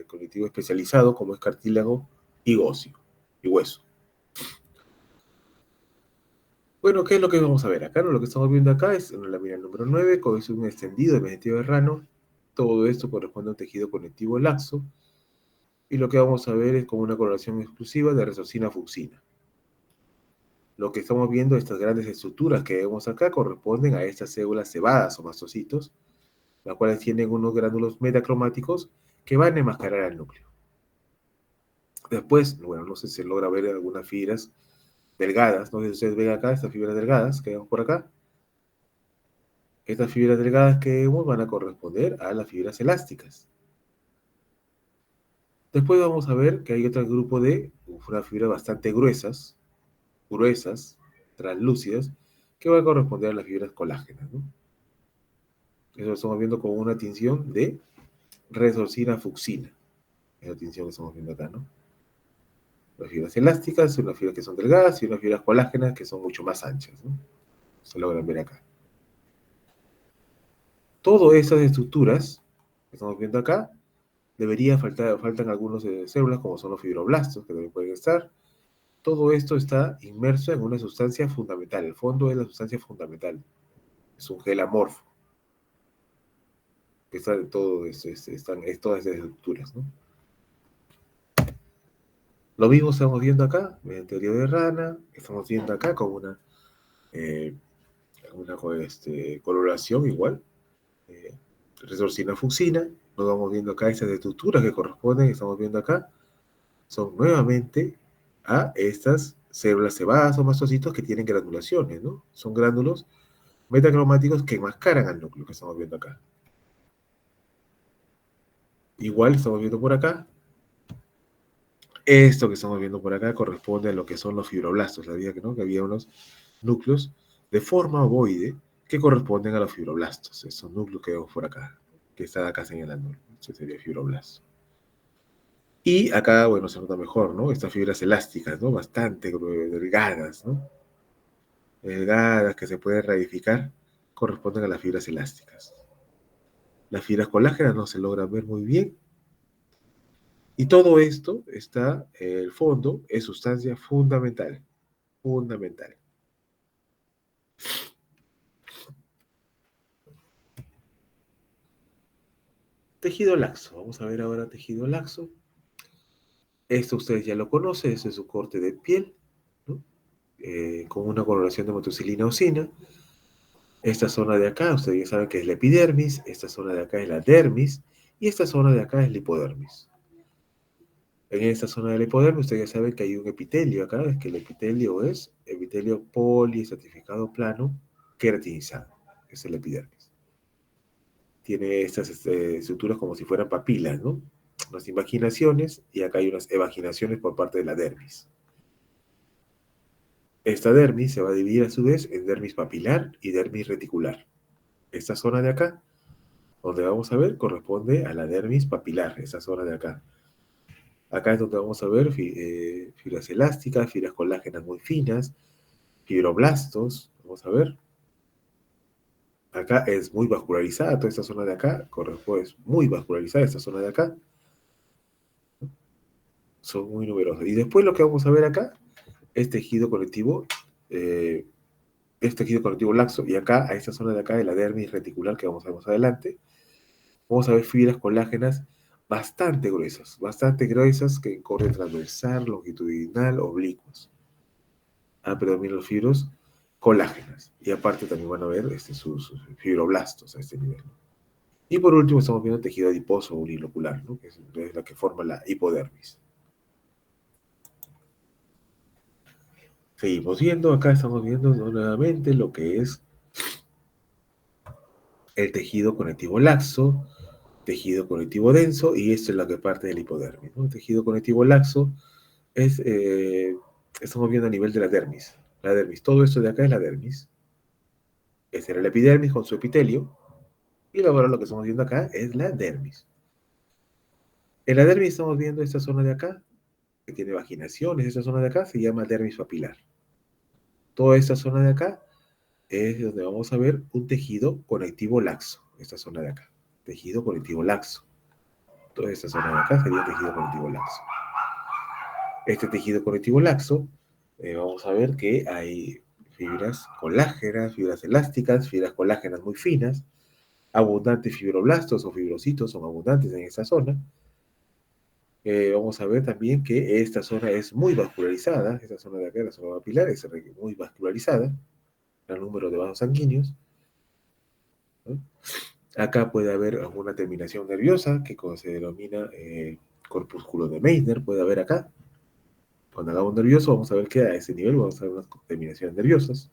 conectivo especializado como es cartílago y óseo y hueso. Bueno, ¿qué es lo que vamos a ver acá? Lo que estamos viendo acá es en la lámina número 9, con un extendido del mesenterio de rano. Todo esto corresponde a un tejido conectivo laxo. Y lo que vamos a ver es como una coloración exclusiva de resorcina-fucsina. Lo que estamos viendo, estas grandes estructuras que vemos acá, corresponden a estas células cebadas o mastocitos, las cuales tienen unos gránulos metacromáticos que van a enmascarar al núcleo. Después, bueno, no sé si se logra ver algunas fibras delgadas, no sé si ustedes ven acá estas fibras delgadas que vemos por acá. Estas fibras delgadas que vemos van a corresponder a las fibras elásticas. Después vamos a ver que hay otro grupo de unas fibras bastante gruesas, translúcidas, que van a corresponder a las fibras colágenas, ¿no? Eso lo estamos viendo con una tinción de resorcina-fucsina. Esa tinción que estamos viendo acá, ¿no? Las fibras elásticas, unas fibras que son delgadas y unas fibras colágenas que son mucho más anchas, ¿no? Se logran ver acá. Todas estas estructuras que estamos viendo acá, faltan algunos células como son los fibroblastos, que también pueden estar. Todo esto está inmerso en una sustancia fundamental. El fondo es la sustancia fundamental. Es un gel amorfo. Que está en todo esto, están todas estas estructuras, ¿no? Lo mismo estamos viendo acá, mesenterio de rana, estamos viendo acá con eh, una coloración igual, resorcina-fucsina. Nos vamos viendo acá estas estructuras que corresponden, estamos viendo acá, son nuevamente a estas células cebadas o mastocitos que tienen granulaciones, ¿no? Son gránulos metacromáticos que enmascaran al núcleo que estamos viendo acá. Igual estamos viendo por acá. Esto que estamos viendo por acá corresponde a lo que son los fibroblastos. Sabía que, ¿no? Que había unos núcleos de forma ovoide que corresponden a los fibroblastos. Esos núcleos que vemos por acá, que está acá señalando. Ese sería fibroblasto. Y acá, bueno, se nota mejor, ¿no? Estas fibras elásticas, ¿no? Bastante delgadas, ¿no? Delgadas que se pueden ramificar, corresponden a las fibras elásticas. Las fibras colágenas no se logran ver muy bien. Y todo esto está, el fondo, es sustancia fundamental. Fundamental. Tejido laxo. Vamos a ver ahora tejido laxo. Esto ustedes ya lo conocen, eso es su corte de piel, ¿no? Con una coloración de motocilina-osina. Esta zona de acá, ustedes ya saben que es la epidermis, esta zona de acá es la dermis, y esta zona de acá es la hipodermis. En esta zona de la hipodermis, ustedes ya saben que hay un epitelio acá, es que el epitelio es epitelio poliestratificado plano queratinizado, es el epidermis. Tiene estas estructuras como si fueran papilas, ¿no? Unas invaginaciones, y acá hay unas evaginaciones por parte de la dermis. Esta dermis se va a dividir a su vez en dermis papilar y dermis reticular. Esta zona de acá, donde vamos a ver, corresponde a la dermis papilar, esa zona de acá. Acá es donde vamos a ver fibras elásticas, fibras colágenas muy finas, fibroblastos, vamos a ver. Acá es muy vascularizada toda esta zona de acá, corresponde, es muy vascularizada esta zona de acá. Son muy numerosos. Y después lo que vamos a ver acá es tejido conectivo, es tejido conectivo laxo, y acá, a esta zona de acá de la dermis reticular que vamos a ver más adelante, vamos a ver fibras colágenas bastante gruesas que corren transversal, longitudinal, oblicuos. Predominan los fibros colágenas. Y aparte también van a ver sus fibroblastos a este nivel. Y por último estamos viendo tejido adiposo unilocular, ¿no? Que es la que forma la hipodermis. Seguimos viendo, acá estamos viendo nuevamente lo que es el tejido conectivo laxo, tejido conectivo denso, y esto es lo que parte del hipodermis, ¿no? El tejido conectivo laxo es, estamos viendo a nivel de la dermis. La dermis, todo esto de acá es la dermis. Este era el epidermis con su epitelio, y ahora lo que estamos viendo acá es la dermis. En la dermis estamos viendo esta zona de acá, que tiene vaginaciones, esta zona de acá se llama dermis papilar. Toda esta zona de acá es donde vamos a ver un tejido conectivo laxo, esta zona de acá, tejido conectivo laxo. Toda esta zona de acá sería tejido conectivo laxo. Este tejido conectivo laxo, vamos a ver que hay fibras colágenas, fibras elásticas, fibras colágenas muy finas, abundantes fibroblastos o fibrocitos son abundantes en esta zona. Vamos a ver también que esta zona es muy vascularizada, esta zona de acá, la zona papilar, es muy vascularizada, el número de vasos sanguíneos, ¿no? Acá puede haber alguna terminación nerviosa que se denomina corpúsculo de Meissner, puede haber acá. Cuando hagamos nervioso, vamos a ver que a ese nivel vamos a ver unas terminaciones nerviosas.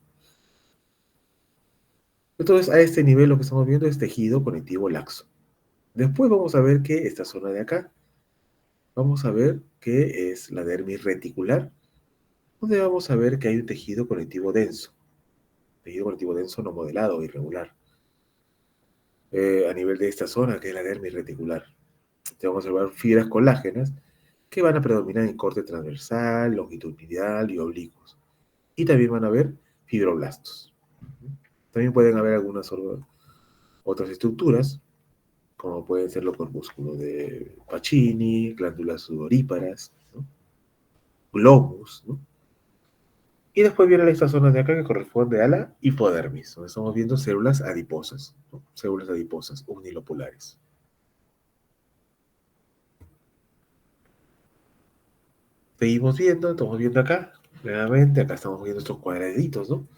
Entonces, a este nivel lo que estamos viendo es tejido conectivo laxo. Después vamos a ver que esta zona de acá, vamos a ver que es la dermis reticular, donde vamos a ver que hay un tejido conectivo denso. Tejido conectivo denso no modelado o irregular. A nivel de esta zona, que es la dermis reticular, vamos a observar fibras colágenas que van a predominar en corte transversal, longitudinal y oblicuos. Y también van a haber fibroblastos. También pueden haber algunas otras estructuras, como pueden ser los corpúsculos de Pacini, glándulas sudoríparas, ¿no? Globus, ¿no? Y después viene esta zona de acá que corresponde a la hipodermis, donde estamos viendo células adiposas, ¿no? Células adiposas unilopulares. Seguimos viendo, estamos viendo acá, nuevamente, acá estamos viendo estos cuadraditos, ¿no?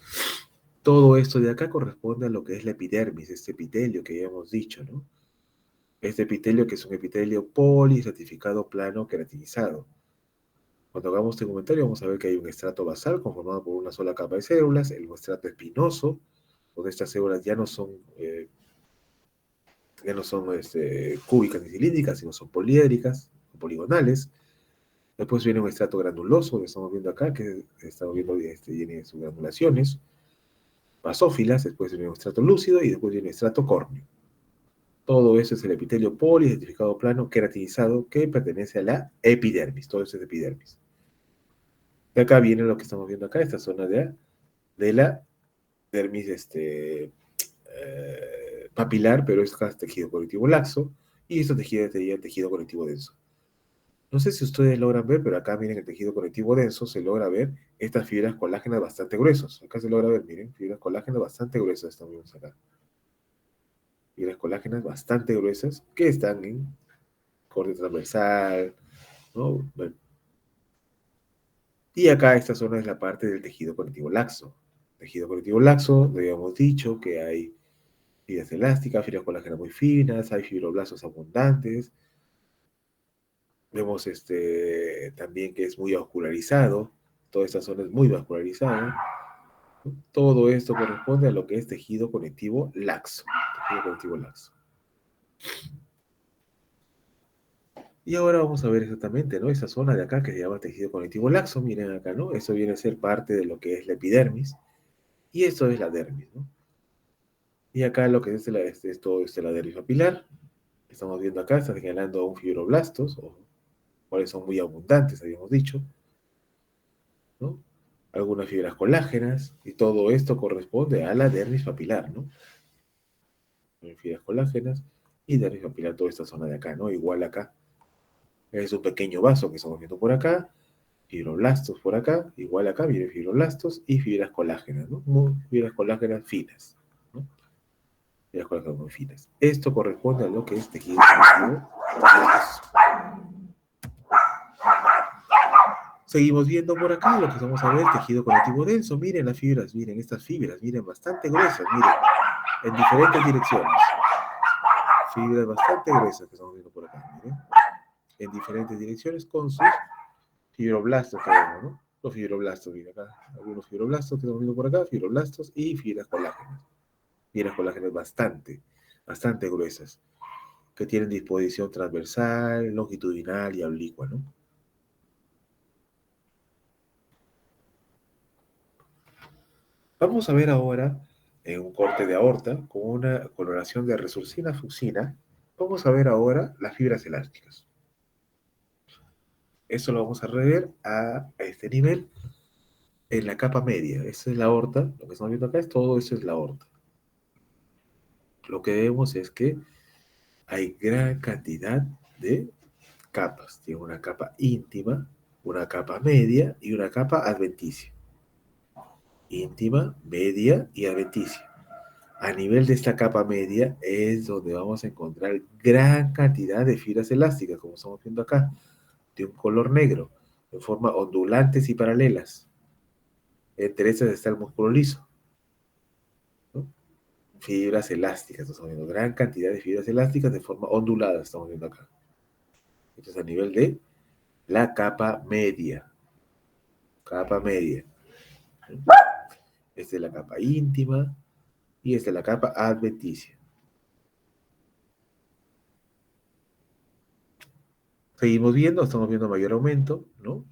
Todo esto de acá corresponde a lo que es la epidermis, este epitelio que ya hemos dicho, ¿no? Este epitelio que es un epitelio polistratificado plano queratinizado. Cuando hagamos este comentario vamos a ver que hay un estrato basal conformado por una sola capa de células, el estrato espinoso, donde estas células ya no son cúbicas ni cilíndricas, sino son poliédricas, poligonales. Después viene un estrato granuloso, que estamos viendo acá, que estamos viendo tiene sus granulaciones, basófilas, después viene un estrato lúcido y después viene un estrato córneo. Todo eso es el epitelio poliidentificado plano queratinizado que pertenece a la epidermis, todo eso es epidermis. De acá viene lo que estamos viendo acá, esta zona de la dermis papilar, pero es tejido conectivo laxo, y este tejido sería el tejido conectivo denso. No sé si ustedes logran ver, pero acá miren el tejido conectivo denso, se logra ver estas fibras colágenas bastante gruesas. Acá se logra ver, miren, fibras colágenas bastante gruesas, estamos acá. Fibras colágenas bastante gruesas que están en corte transversal, ¿no? Bueno. Y acá esta zona es la parte del tejido conectivo laxo. Tejido conectivo laxo, habíamos dicho que hay fibras elásticas, fibras colágenas muy finas, hay fibroblastos abundantes. Vemos también que es muy vascularizado, toda esta zona es muy vascularizada. Todo esto corresponde a lo que es tejido conectivo laxo. Tejido conectivo laxo. Y ahora vamos a ver exactamente, ¿no? Esa zona de acá que se llama tejido conectivo laxo, miren acá, ¿no? Eso viene a ser parte de lo que es la epidermis, y esto es la dermis, ¿no? Y acá lo que es todo la dermis papilar. Estamos viendo acá, está señalando un fibroblastos, o cuáles son muy abundantes, habíamos dicho, ¿no? Algunas fibras colágenas, y todo esto corresponde a la dermis papilar, ¿no? Fibras colágenas y dermis papilar, toda esta zona de acá, ¿no? Igual acá. Es un pequeño vaso que estamos viendo por acá, fibroblastos por acá, igual acá vienen fibroblastos y fibras colágenas, ¿no? Fibras colágenas finas, ¿no? Fibras colágenas muy finas. Esto corresponde a lo que es tejido conectivo. Seguimos viendo por acá lo que vamos a ver, tejido conectivo denso. Miren las fibras, miren estas fibras, miren, bastante gruesas, miren, en diferentes direcciones. Fibras bastante gruesas que estamos viendo por acá, miren, en diferentes direcciones con sus fibroblastos que vemos, ¿no? Los fibroblastos, miren acá, algunos fibroblastos que estamos viendo por acá, fibroblastos y fibras colágenas. Fibras colágenas bastante gruesas, que tienen disposición transversal, longitudinal y oblicua, ¿no? Vamos a ver ahora, en un corte de aorta, con una coloración de resorcina-fucsina, vamos a ver ahora las fibras elásticas. Eso lo vamos a rever a este nivel, en la capa media. Esa es la aorta, lo que estamos viendo acá es todo eso es la aorta. Lo que vemos es que hay gran cantidad de capas. Tiene una capa íntima, una capa media y una capa adventicia. Íntima, media y adventicia. A nivel de esta capa media es donde vamos a encontrar gran cantidad de fibras elásticas, como estamos viendo acá, de un color negro, en forma ondulantes y paralelas. Entre estas está el músculo liso, ¿no? Fibras elásticas, estamos viendo gran cantidad de fibras elásticas de forma ondulada, estamos viendo acá. Esto es a nivel de la capa media. Capa media. Esta es la capa íntima y esta es la capa adventicia. Seguimos viendo, estamos viendo mayor aumento, ¿no?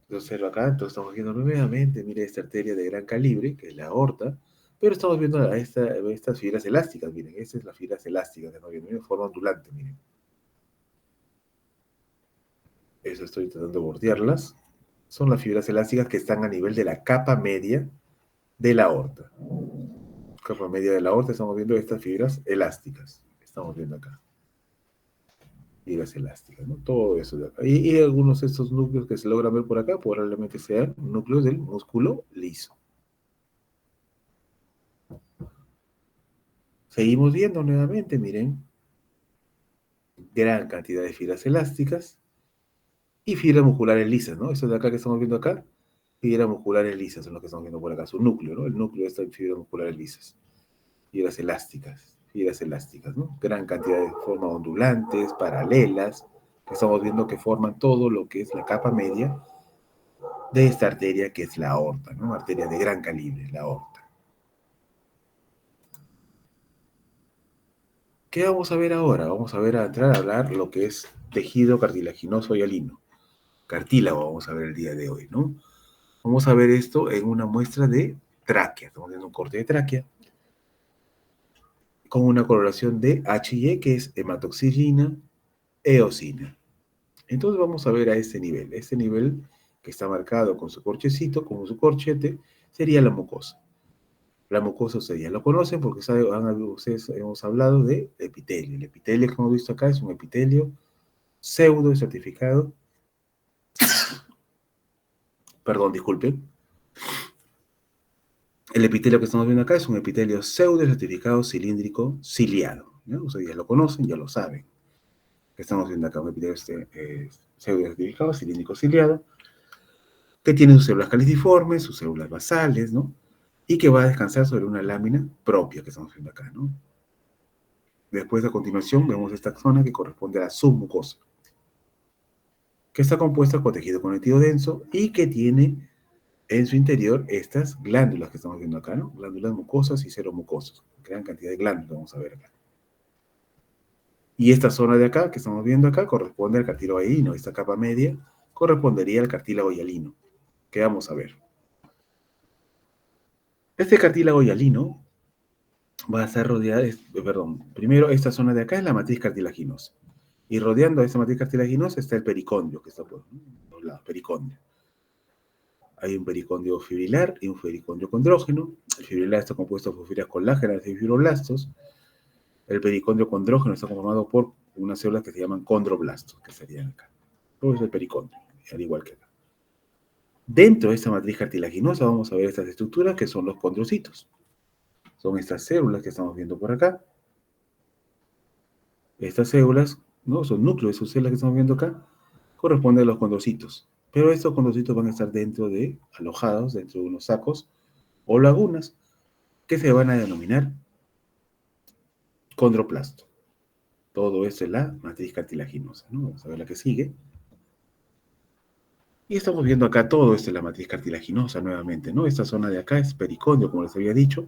Lo observo acá, entonces estamos viendo nuevamente, mire esta arteria de gran calibre, que es la aorta, pero estamos viendo estas fibras elásticas, miren, esta es la fibra elástica que estamos viendo, miren, de forma ondulante, miren. Eso estoy tratando de bordearlas. Son las fibras elásticas que están a nivel de la capa media de la aorta. Capa media de la aorta, estamos viendo estas fibras elásticas, que estamos viendo acá. Fibras elásticas, ¿no? Todo eso de acá. Y algunos de estos núcleos que se logran ver por acá probablemente sean núcleos del músculo liso. Seguimos viendo nuevamente, miren, gran cantidad de fibras elásticas y fibras musculares lisas, ¿no? Eso de acá que estamos viendo acá, fibras musculares lisas son lo que estamos viendo por acá, su núcleo, ¿no? El núcleo de estas fibras musculares lisas. Fibras elásticas, ¿no? Gran cantidad de formas ondulantes, paralelas, que estamos viendo que forman todo lo que es la capa media de esta arteria que es la aorta, ¿no? Arteria de gran calibre, la aorta. ¿Qué vamos a ver ahora? Vamos a ver a entrar a hablar lo que es tejido cartilaginoso y hialino. Cartílago vamos a ver el día de hoy, ¿no? Vamos a ver esto en una muestra de tráquea. Estamos viendo un corte de tráquea con una coloración de H y E, que es hematoxilina, eosina. Entonces vamos a ver a este nivel. Este nivel que está marcado con su corchecito, con su corchete, sería la mucosa. La mucosa ustedes ya lo conocen porque ustedes hemos hablado de epitelio. El epitelio que hemos visto acá es un epitelio pseudo estratificado. Perdón, disculpen. El epitelio que estamos viendo acá es un epitelio pseudo estratificado cilíndrico ciliado, ¿no? Ustedes ya lo conocen, ya lo saben. Estamos viendo acá un epitelio pseudo estratificado cilíndrico ciliado que tiene sus células caliciformes, sus células basales, ¿no? Y que va a descansar sobre una lámina propia que estamos viendo acá, ¿no? Después, a continuación, vemos esta zona que corresponde a la submucosa, que está compuesta por tejido conectivo denso y que tiene en su interior estas glándulas que estamos viendo acá, ¿no? Glándulas mucosas y seromucosas. Gran cantidad de glándulas vamos a ver acá. Y esta zona de acá, que estamos viendo acá, corresponde al cartílago hialino. Esta capa media correspondería al cartílago hialino, que vamos a ver. Este cartílago hialino va a estar rodeada, primero esta zona de acá es la matriz cartilaginosa. Y rodeando a esta matriz cartilaginosa está el pericondrio, que está por los lados, pericondrio. Hay un pericondrio fibrilar y un pericondrio condrógeno. El fibrilar está compuesto por fibras colágenas y fibroblastos. El pericondrio condrógeno está conformado por unas células que se llaman condroblastos, que serían acá. Todo es el pericondrio, al igual que acá. Dentro de esta matriz cartilaginosa vamos a ver estas estructuras que son los condrocitos. Son estas células que estamos viendo por acá. Estas células, ¿no? Son núcleos de sus células que estamos viendo acá, corresponden a los condrocitos. Pero estos condrocitos van a estar alojados dentro de unos sacos o lagunas que se van a denominar condroplasto. Todo esto es la matriz cartilaginosa, ¿no? Vamos a ver la que sigue. Y estamos viendo acá todo esto es la matriz cartilaginosa nuevamente, ¿no? Esta zona de acá es pericondrio, como les había dicho.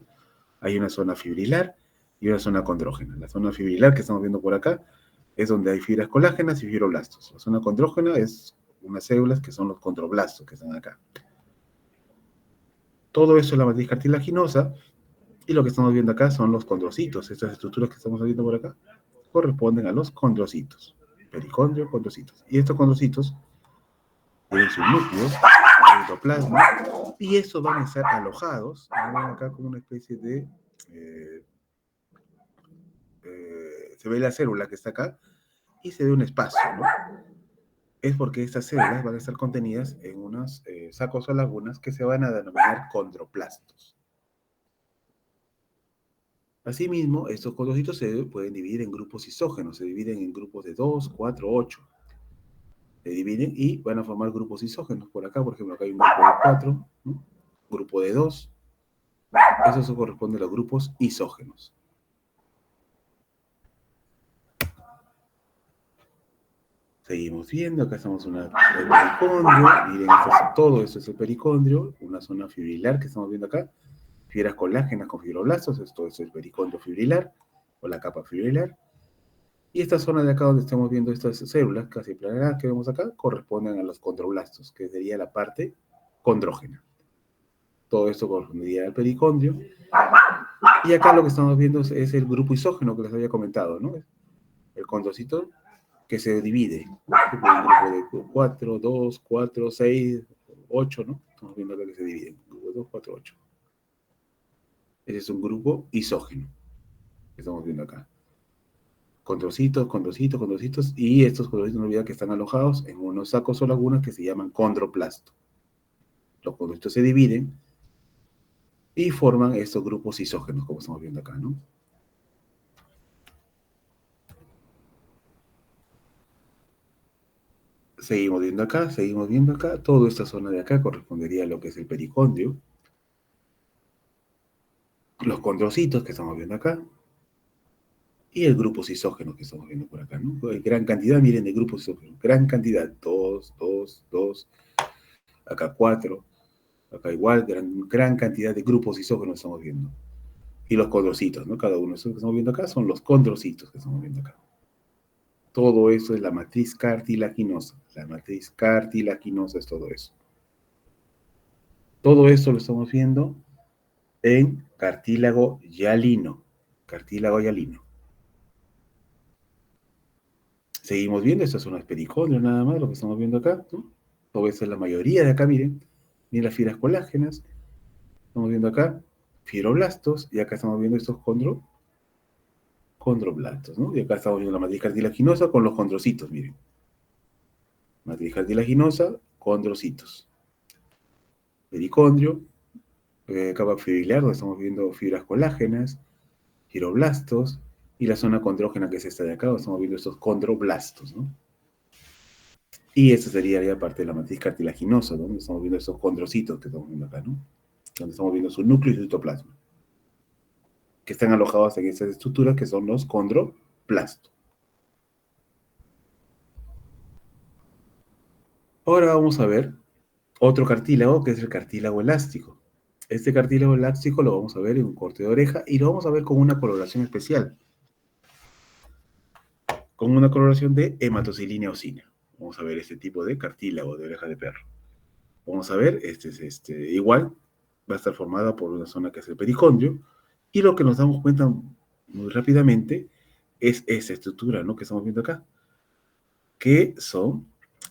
Hay una zona fibrilar y una zona condrógena. La zona fibrilar que estamos viendo por acá es donde hay fibras colágenas y fibroblastos. La zona condrógena es unas células que son los condroblastos que están acá. Todo eso es la matriz cartilaginosa y lo que estamos viendo acá son los condrocitos. Estas estructuras que estamos viendo por acá corresponden a los condrocitos. Pericondrio, condrocitos. Y estos condrocitos tienen sus núcleos, endoplasma, y estos van a estar alojados acá como una especie de... se ve la célula que está acá, y se ve un espacio, ¿no? Es porque estas células van a estar contenidas en unos sacos o lagunas que se van a denominar condroplastos. Asimismo, estos condrocitos se pueden dividir en grupos isógenos, se dividen en grupos de 2, 4, 8. Se dividen y van a formar grupos isógenos. Por acá, por ejemplo, acá hay un grupo de 4, ¿no? Grupo de 2. Eso corresponde a los grupos isógenos. Seguimos viendo, acá estamos en el pericondrio. Miren, todo esto es el pericondrio, una zona fibrilar que estamos viendo acá. Fibras colágenas con fibroblastos, esto es el pericondrio fibrilar, o la capa fibrilar. Y esta zona de acá donde estamos viendo estas células casi planas que vemos acá, corresponden a los condroblastos, que sería la parte condrógena. Todo esto correspondería al pericondrio. Y acá lo que estamos viendo es el grupo isógeno que les había comentado, ¿no? El condrocito que se divide, ¿no? Un grupo de 4, 2, 4, 6, 8, ¿no? Estamos viendo acá que se dividen. Grupo 2, 4, 8. Ese es un grupo isógeno que estamos viendo acá. Condrocitos, condrocitos, condrocitos, y estos condrocitos no olviden que están alojados en unos sacos o lagunas que se llaman condroplasto. Los condrocitos se dividen y forman estos grupos isógenos, como estamos viendo acá, ¿no? Seguimos viendo acá, seguimos viendo acá. Toda esta zona de acá correspondería a lo que es el pericondrio. Los condrocitos que estamos viendo acá. Y el grupo isógeno que estamos viendo por acá, ¿no? Hay gran cantidad, miren, de grupos isógenos. Gran cantidad. 2, 2, 2. Acá 4. Acá igual, gran cantidad de grupos isógenos estamos viendo. Y los condrocitos, ¿no? Cada uno de esos que estamos viendo acá son los condrocitos que estamos viendo acá. Todo eso es la matriz cartilaginosa. La matriz cartilaginosa es todo eso. Todo esto lo estamos viendo en cartílago hialino. Cartílago hialino. Seguimos viendo, estas son las pericondrios nada más, lo que estamos viendo acá, ¿no? Todo eso es la mayoría de acá, miren. Miren las fibras colágenas. Estamos viendo acá fibroblastos y acá estamos viendo estos condroblastos, ¿no? Y acá estamos viendo la matriz cartilaginosa con los condrocitos, miren. Matriz cartilaginosa, condrocitos. Pericondrio, capa fibrilar, donde estamos viendo fibras colágenas, fibroblastos, y la zona condrógena que es esta de acá, donde estamos viendo estos condroblastos, ¿no? Y esta sería ya parte de la matriz cartilaginosa, ¿no? Donde estamos viendo estos condrocitos que estamos viendo acá, ¿no? Donde estamos viendo su núcleo y su citoplasma, que están alojados en estas estructuras que son los condroplastos. Ahora vamos a ver otro cartílago, que es el cartílago elástico. Este cartílago elástico lo vamos a ver en un corte de oreja y lo vamos a ver con una coloración especial, con una coloración de hematocilina eosina. Vamos a ver este tipo de cartílago de oreja de perro. Vamos a ver, igual va a estar formada por una zona que es el pericondrio, y lo que nos damos cuenta muy rápidamente es esa estructura, ¿no? Que estamos viendo acá, que son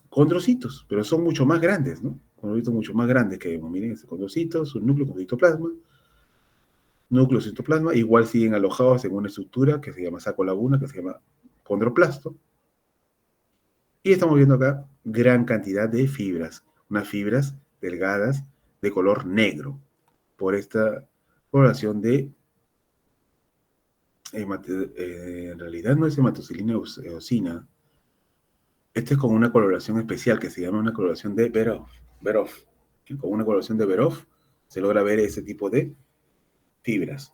condrocitos, pero son mucho más grandes, ¿no? Condrocitos mucho más grandes que vemos. Miren, este condrocito, su núcleo con citoplasma, núcleo citoplasma, igual siguen alojados en una estructura que se llama saco laguna, que se llama condroplasto, y estamos viendo acá gran cantidad de fibras, unas fibras delgadas de color negro, por esta coloración de, en realidad no es hematocilina eosina, este es con una coloración especial que se llama una coloración de Verov. Con una coloración de Verov se logra ver ese tipo de fibras.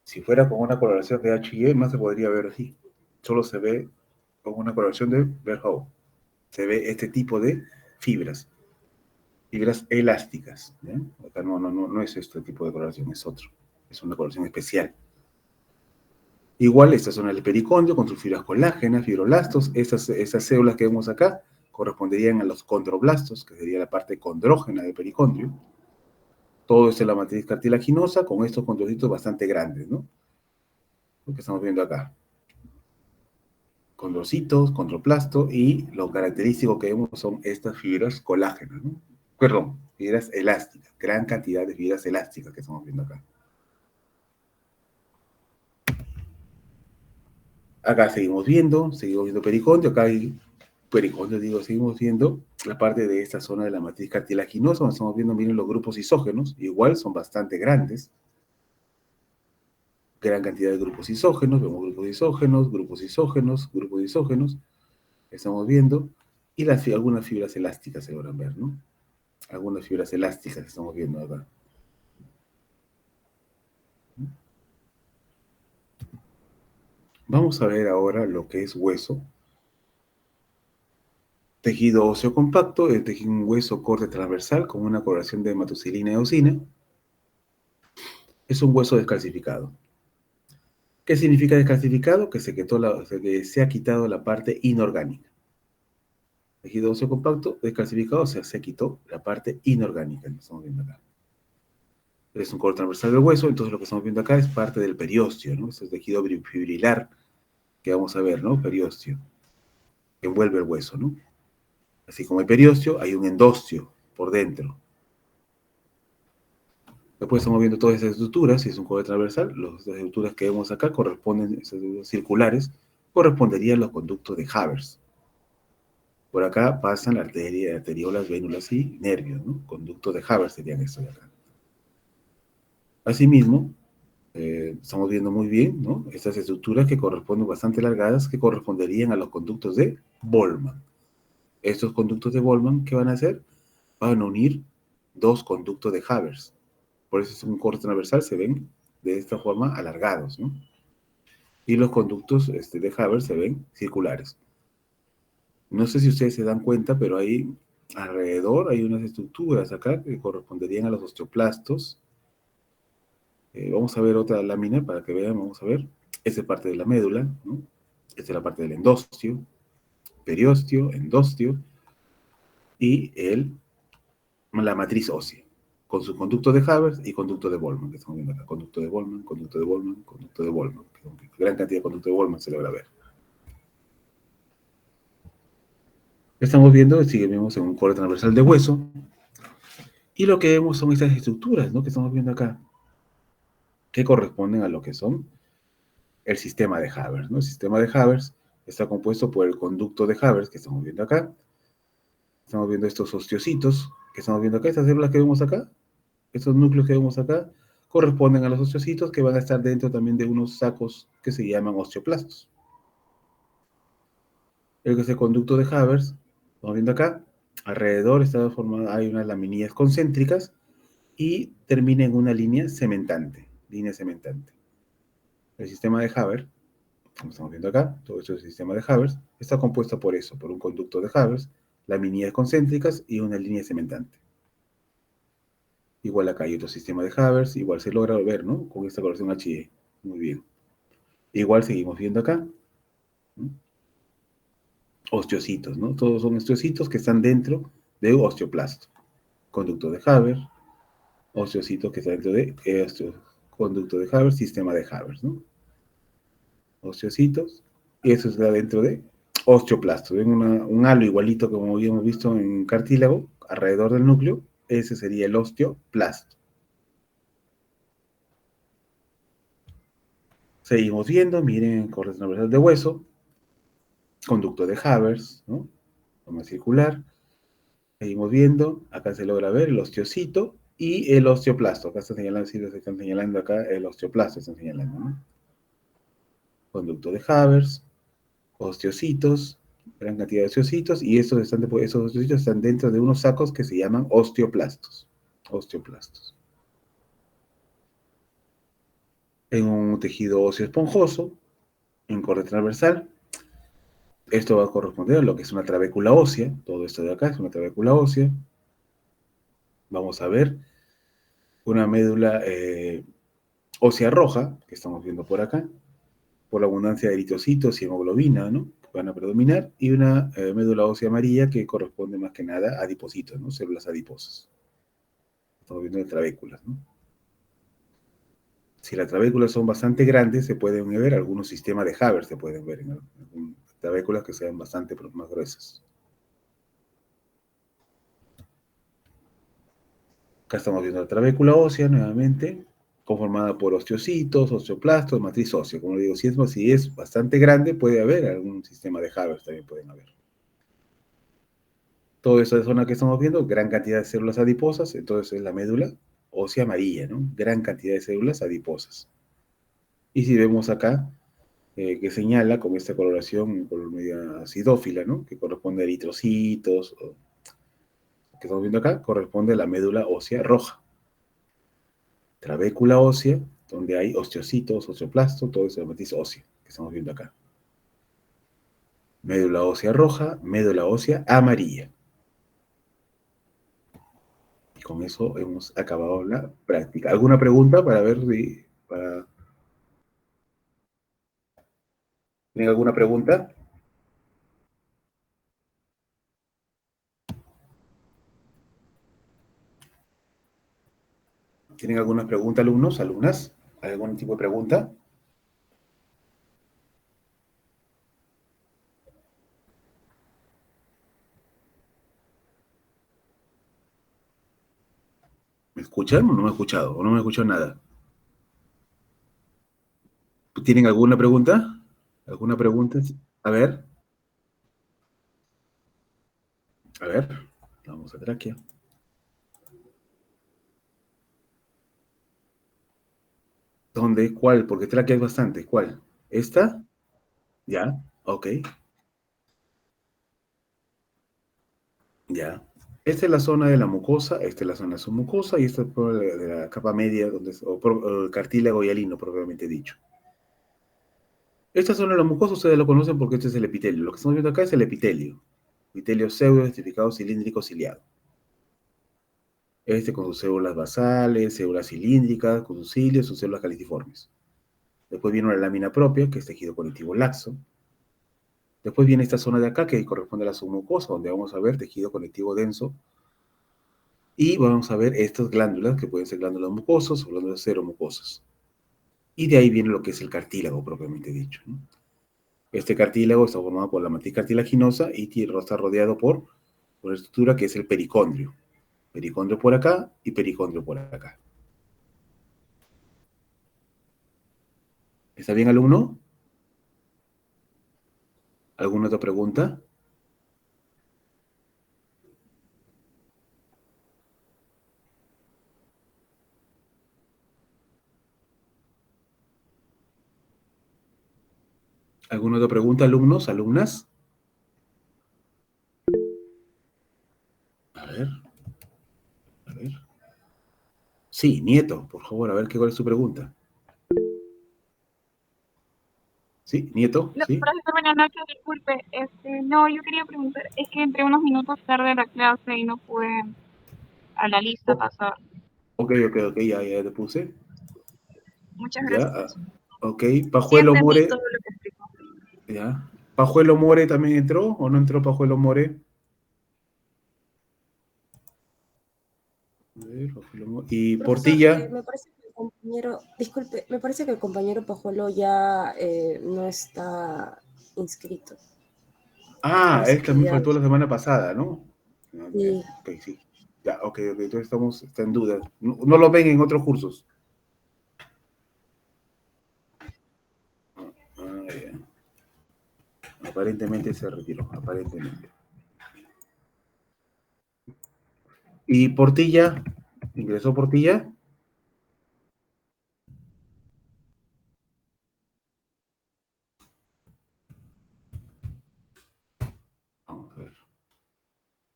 Si fuera con una coloración de H&E, más se podría ver así. Solo se ve con una coloración de Verhoeven. Se ve este tipo de fibras. Fibras elásticas. ¿Eh? Acá no es este tipo de coloración, es otro. Es una coloración especial. Igual, esta zona del pericondrio con sus fibras colágenas, fibroblastos. Esas células que vemos acá corresponderían a los condroblastos, que sería la parte condrógena del pericondrio. Todo esto es la matriz cartilaginosa con estos condrocitos bastante grandes, ¿no? Lo que estamos viendo acá. Condrocitos, condroplasto, y lo característico que vemos son estas fibras colágenas, ¿no? Perdón, fibras elásticas, gran cantidad de fibras elásticas que estamos viendo acá. Acá seguimos viendo pericondio, acá hay pericondio, digo, seguimos viendo la parte de esta zona de la matriz cartilaginosa, donde estamos viendo, miren, los grupos isógenos, igual son bastante grandes, gran cantidad de grupos isógenos, vemos grupos isógenos, grupos isógenos, grupos isógenos, estamos viendo, y algunas fibras elásticas se logran ver, ¿no? Algunas fibras elásticas estamos viendo acá. Vamos a ver ahora lo que es hueso. Tejido óseo compacto, es un hueso corte transversal con una coloración de hematoxilina y eosina. Es un hueso descalcificado. ¿Qué significa descalcificado? Que se ha quitado la parte inorgánica. Tejido óseo compacto, descalcificado, o sea, se quitó la parte inorgánica, que estamos viendo acá. Es un corte transversal del hueso, entonces lo que estamos viendo acá es parte del periósteo, ¿no? Es el tejido fibrilar que vamos a ver, ¿no? Periósteo, que envuelve el hueso, ¿no? Así como hay periósteo, hay un endostio por dentro. Después estamos viendo todas esas estructuras, si es un corte transversal, las estructuras que vemos acá corresponden, esas estructuras circulares, corresponderían a los conductos de Havers. Por acá pasan la arteria, arteriolas, vénulas y nervios, ¿no? Conductos de Havers serían estos de acá. Asimismo, estamos viendo muy bien, ¿no? Estas estructuras que corresponden bastante alargadas, que corresponderían a los conductos de Boltzmann. Estos conductos de Boltzmann, ¿qué van a hacer? Van a unir dos conductos de Havers. Por eso es un corte transversal, se ven de esta forma alargados, ¿no? Y los conductos de Havers se ven circulares. No sé si ustedes se dan cuenta, pero ahí alrededor hay unas estructuras acá que corresponderían a los osteoplastos. Vamos a ver otra lámina para que vean, vamos a ver. Esta es parte de la médula, ¿no? Esta es la parte del endostio, periósteo, endostio y la matriz ósea, con su conducto de Havers y conducto de Boltzmann, que estamos viendo acá. Conducto de Boltzmann, conducto de Boltzmann, conducto de Boltzmann. Gran cantidad de conducto de Boltzmann se logra ver. Estamos viendo, seguimos en un corte transversal de hueso, y lo que vemos son estas estructuras, ¿no? Que estamos viendo acá, que corresponden a lo que son el sistema de Havers, ¿no? El sistema de Havers está compuesto por el conducto de Havers, que estamos viendo acá. Estamos viendo estos osteocitos, que estamos viendo acá, estas células que vemos acá, estos núcleos que vemos acá, corresponden a los osteocitos que van a estar dentro también de unos sacos que se llaman osteoplastos. El que es el conducto de Havers, estamos viendo acá, alrededor está formado, hay unas laminillas concéntricas y termina en una línea cementante, El sistema de Havers, como estamos viendo acá, todo esto es el sistema de Havers, está compuesto por eso, por un conducto de Havers, laminillas concéntricas y una línea cementante. Igual acá hay otro sistema de Havers, igual se logra ver, ¿no? Con esta coloración HE. Muy bien. Igual seguimos viendo acá, ¿no? Osteocitos, ¿no? Todos son osteocitos que están dentro de un osteoplasto. Conducto de Havers, osteocitos que están dentro de conducto de Havers, sistema de Havers, ¿no? Osteocitos, y eso está dentro de osteoplastos. Ven un halo igualito como habíamos visto en cartílago, alrededor del núcleo, ese sería el osteoplasto. Seguimos viendo, miren, corte transversal de hueso, conducto de Havers, ¿no? Forma circular. Seguimos viendo, acá se logra ver el osteocito y el osteoplasto. Acá están señalando, sí, se están señalando acá el osteoplasto, están señalando, ¿no? Conducto de Havers, osteocitos, gran cantidad de osteocitos, y esos osteocitos están dentro de unos sacos que se llaman osteoplastos. Osteoplastos. En un tejido óseo esponjoso, en corte transversal, esto va a corresponder a lo que es una trabécula ósea. Todo esto de acá es una trabécula ósea. Vamos a ver una médula ósea roja, que estamos viendo por acá, por la abundancia de eritrocitos y hemoglobina, ¿no? Que van a predominar, y una médula ósea amarilla que corresponde más que nada a adipocitos, ¿no? Células adiposas. Estamos viendo de trabéculas, ¿no? Si las trabéculas son bastante grandes, se pueden ver algunos sistemas de Haber, se pueden ver en algunas trabéculas que sean bastante más gruesas. Acá estamos viendo la trabécula ósea nuevamente. conformada por osteocitos, osteoplastos, matriz ósea. Como digo, si es bastante grande, puede haber algún sistema de Haber, también pueden haber. Toda esa zona que estamos viendo, gran cantidad de células adiposas, entonces es la médula ósea amarilla, ¿no? Gran cantidad de células adiposas. Y si vemos acá, que señala con esta coloración color media acidófila, ¿no? Que corresponde a eritrocitos, que estamos viendo acá, corresponde a la médula ósea roja. Trabécula ósea, donde hay osteocitos, osteoplastos, todo eso es matriz ósea, que estamos viendo acá. Médula ósea roja, médula ósea amarilla. Y con eso hemos acabado la práctica. ¿Alguna pregunta para ver si... ¿Tienen alguna pregunta? ¿Tienen alguna pregunta, alumnos, alumnas? ¿Algún tipo de pregunta? ¿Me escuchan o no me he escuchado? ¿O no me he escuchado nada? ¿Tienen alguna pregunta? ¿Alguna pregunta? A ver, vamos a tráquea. ¿Dónde? ¿Cuál? Porque tráquea es bastante. ¿Cuál? ¿Esta? Ya, ok, ya. Esta es la zona de la mucosa, esta es la zona submucosa y esta es de la capa media, o cartílago hialino, propiamente dicho. Esta zona de la mucosa ustedes lo conocen porque este es el epitelio. Lo que estamos viendo acá es el epitelio. Epitelio pseudo-estratificado cilíndrico ciliado. Este con sus células basales, células cilíndricas, con sus cilios, sus células caliciformes. Después viene una lámina propia, que es tejido conectivo laxo. Después viene esta zona de acá, que corresponde a la submucosa, donde vamos a ver tejido conectivo denso. Y vamos a ver estas glándulas, que pueden ser glándulas mucosas o glándulas seromucosas. Y de ahí viene lo que es el cartílago, propiamente dicho, ¿no? Este cartílago está formado por la matriz cartilaginosa y está rodeado por una estructura que es el pericondrio. Pericondrio por acá y pericondrio por acá. ¿Está bien, alumno? ¿Alguna otra pregunta? ¿Alguna otra pregunta, alumnos, alumnas? A ver, a ver. Sí, Nieto, por favor, a ver cuál es su pregunta. Sí, Nieto, No, sí. profesor, buenas noches, disculpe. No, yo quería preguntar, es que entré unos minutos tarde a la clase y no pude a la lista Oh, pasar. ok, ya te puse. Muchas Ya, gracias. ok. Sí Pajuelo entendí todo More, lo que explicó. ya. ¿Pajuelo More también entró o no entró Pajuelo More? A ver, Pajuelo More. ¿Y Profesor, Portilla? me parece que el compañero, disculpe, me parece que el compañero Pajuelo ya no está inscrito. Ah, Parece él que también ya. faltó la semana pasada, ¿no? Sí. Ok, sí. Ya, ok, entonces está en duda. No, no lo ven en otros cursos. Ah, ya. Aparentemente se retiró, aparentemente. ¿Y Portilla? ¿Ingresó Portilla? Vamos a ver.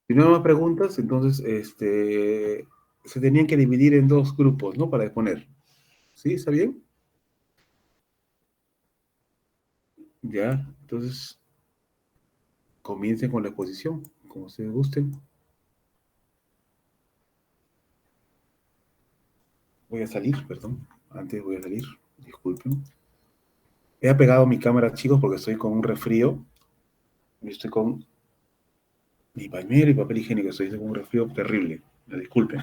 Si no hay más preguntas, entonces se tenían que dividir en dos grupos, ¿no? Para exponer. ¿Sí? ¿Está bien? Ya, entonces comiencen con la exposición, como ustedes gusten. Voy a salir, perdón. Antes voy a salir, disculpen. He apegado mi cámara, chicos, porque estoy con un resfrío. Estoy con mi pañuelo y papel higiénico. Estoy con un resfrío terrible. Me disculpen.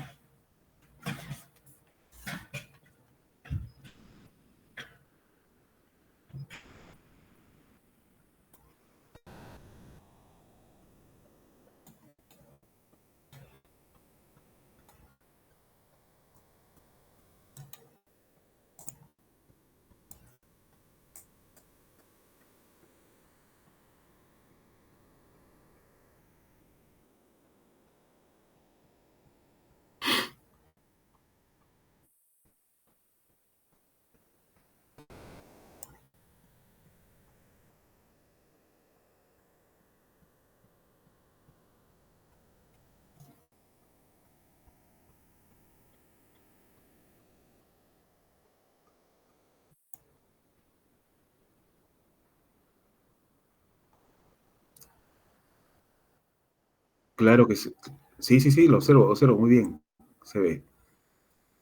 Claro que sí. Sí, sí, sí, lo observo muy bien. Se ve.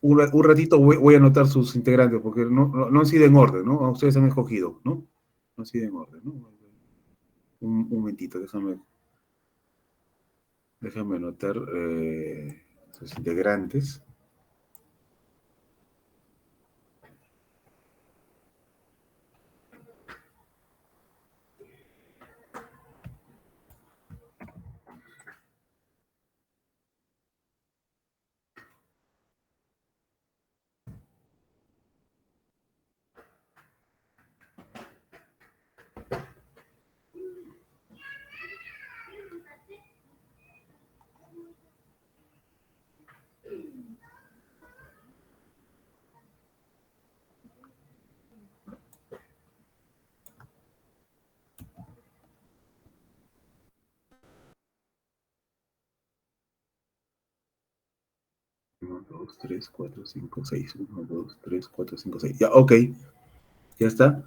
Un ratito voy a anotar sus integrantes, porque no han sido en orden, ¿no? Ustedes han escogido, ¿no? No han sido en orden, ¿no? Un momentito, déjame anotar sus integrantes. Uno, 2, 3, 4, 5, 6. 1, 2, 3, 4, 5, 6. Ya, ok, ya está.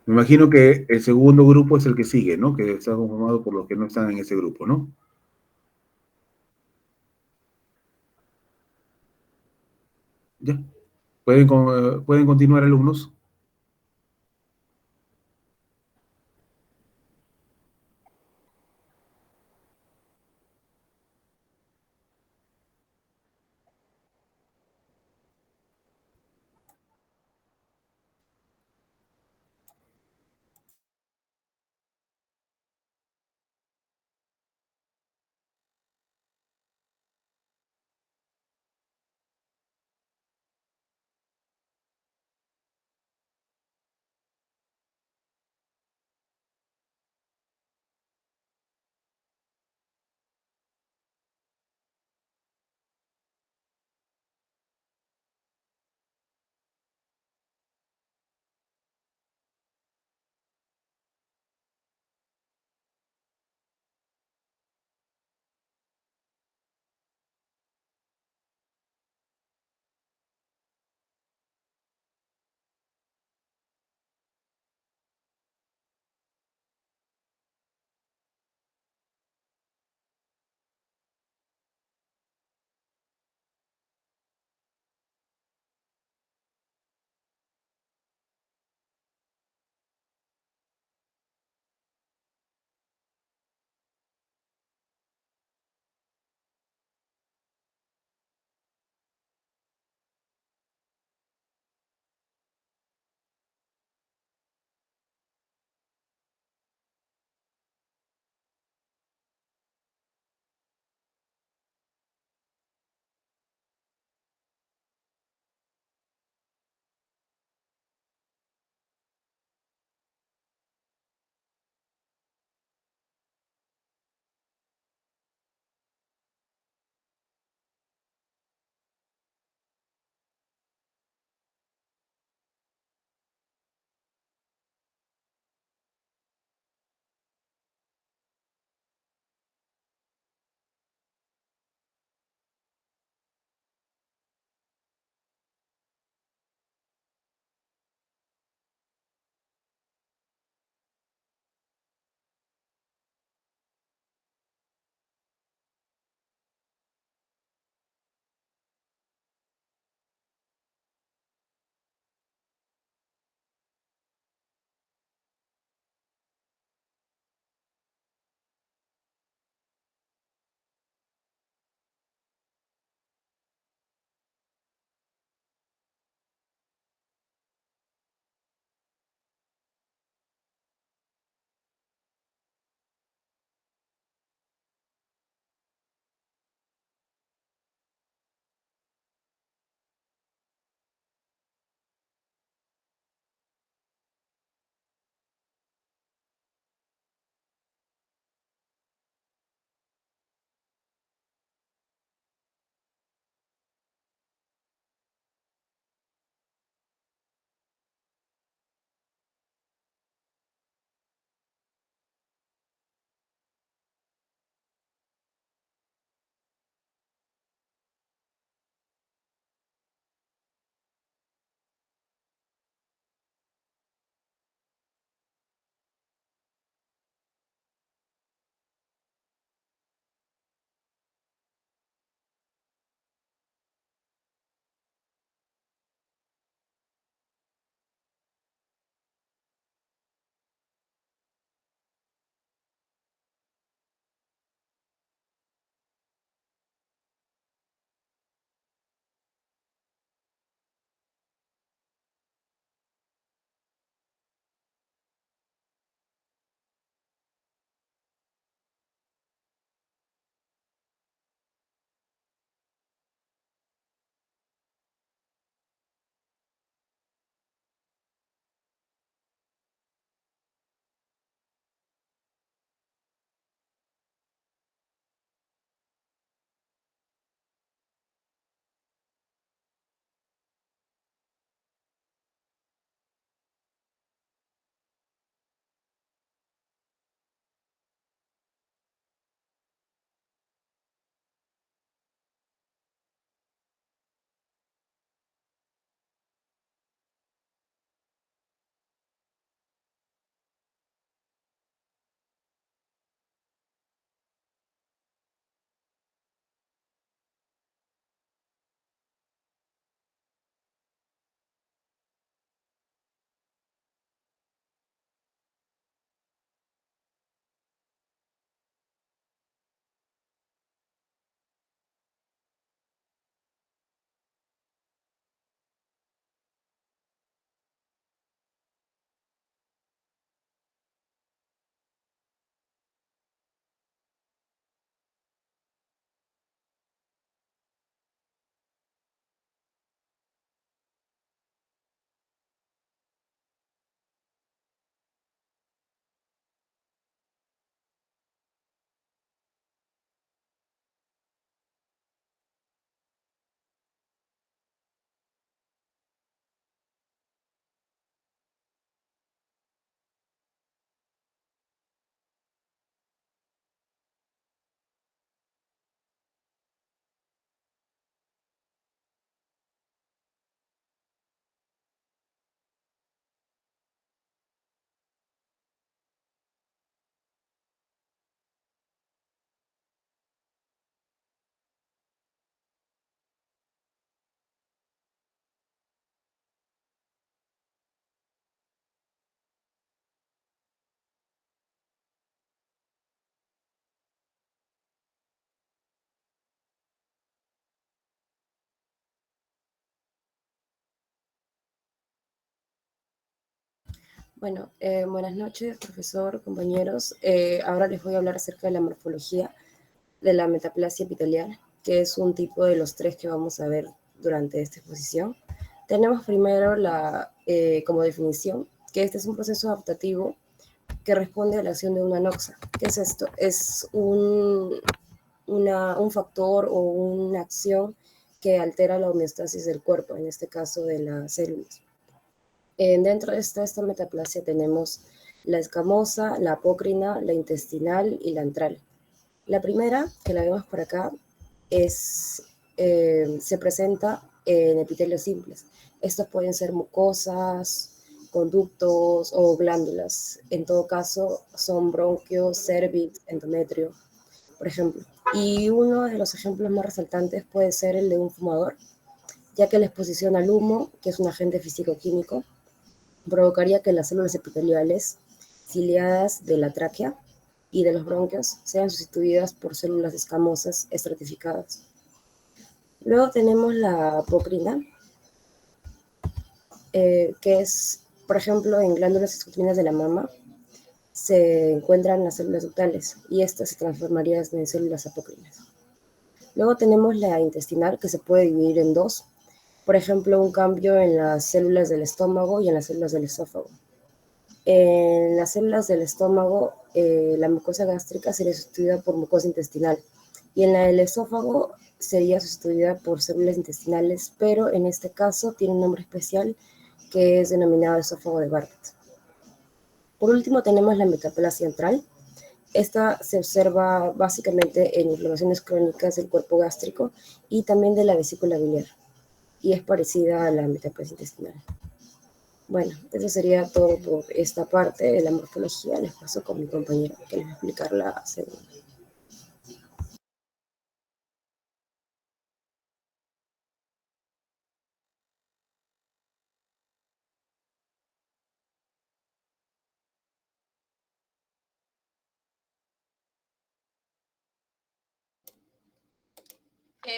Me imagino que el segundo grupo es el que sigue, ¿no? Que está conformado por los que no están en ese grupo, ¿no? Ya. Pueden continuar, alumnos. Bueno, buenas noches, profesor, compañeros. Ahora les voy a hablar acerca de la morfología de la metaplasia epitelial, que es un tipo de los tres que vamos a ver durante esta exposición. Tenemos primero como definición que este es un proceso adaptativo que responde a la acción de una noxa. ¿Qué es esto? Es un factor o una acción que altera la homeostasis del cuerpo, en este caso de las células. Dentro de esta metaplasia tenemos la escamosa, la apócrina, la intestinal y la antral. La primera, que la vemos por acá, se presenta en epitelios simples. Estos pueden ser mucosas, conductos o glándulas. En todo caso, son bronquios, cervix, endometrio, por ejemplo. Y uno de los ejemplos más resaltantes puede ser el de un fumador, ya que la exposición al humo, que es un agente físico-químico, provocaría que las células epiteliales ciliadas de la tráquea y de los bronquios sean sustituidas por células escamosas estratificadas. Luego tenemos la apocrina, que es, por ejemplo, en glándulas escrotinas de la mama, se encuentran las células ductales y estas se transformarían en células apócrinas. Luego tenemos la intestinal, que se puede dividir en dos. Por ejemplo, un cambio en las células del estómago y en las células del esófago. En las células del estómago, la mucosa gástrica sería sustituida por mucosa intestinal y en la del esófago sería sustituida por células intestinales, pero en este caso tiene un nombre especial que es denominado esófago de Barrett. Por último tenemos la metaplasia antral. Esta se observa básicamente en inflamaciones crónicas del cuerpo gástrico y también de la vesícula biliar, y es parecida a la metaplasia intestinal. Bueno, eso sería todo por esta parte de la morfología. Les paso con mi compañero que les va a explicar la segunda.